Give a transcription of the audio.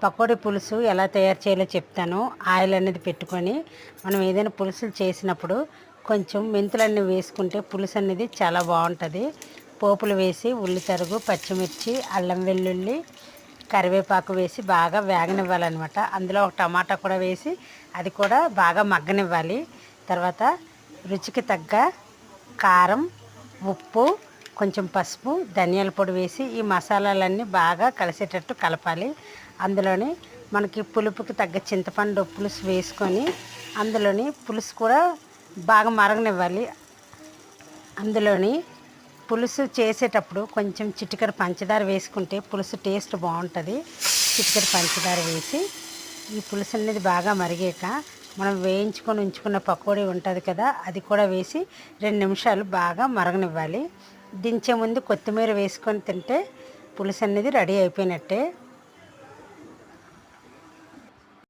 పకోడీ పులుసు ఎలా తయారు చేయాలో చెప్తాను. ఆయిల్ అనేది పెట్టుకొని మనం ఏదైనా పులుసులు చేసినప్పుడు కొంచెం మెంతులన్నీ వేసుకుంటే పులుసు అనేది చాలా బాగుంటుంది. పోపులు వేసి ఉల్లి తరుగు, పచ్చిమిర్చి, అల్లం వెల్లుల్లి, కరివేపాకు వేసి బాగా వేగనివ్వాలన్నమాట. అందులో ఒక టమాటా కూడా వేసి అది కూడా బాగా మగ్గనివ్వాలి. తర్వాత రుచికి తగ్గ కారం, ఉప్పు, కొంచెం పసుపు, ధనియాల పొడి వేసి ఈ మసాలాలన్నీ బాగా కలిసేటట్టు కలపాలి. అందులోని మనకి పులుపుకి తగ్గ చింతపండు పులుసు వేసుకొని అందులోని పులుసు కూడా బాగా మరగనివ్వాలి. అందులోని పులుసు చేసేటప్పుడు కొంచెం చిటికెడు పంచదార వేసుకుంటే పులుసు టేస్ట్ బాగుంటుంది. చిటికెడు పంచదార వేసి ఈ పులుసు అనేది బాగా మరిగాక మనం వేయించుకొని ఉంచుకున్న పకోడీ ఉంటుంది కదా, అది కూడా వేసి 2 నిమిషాలు బాగా మరగనివ్వాలి. దించే ముందు కొత్తిమీర వేసుకొని తింటే పులుసు అనేది రెడీ అయిపోయినట్టే.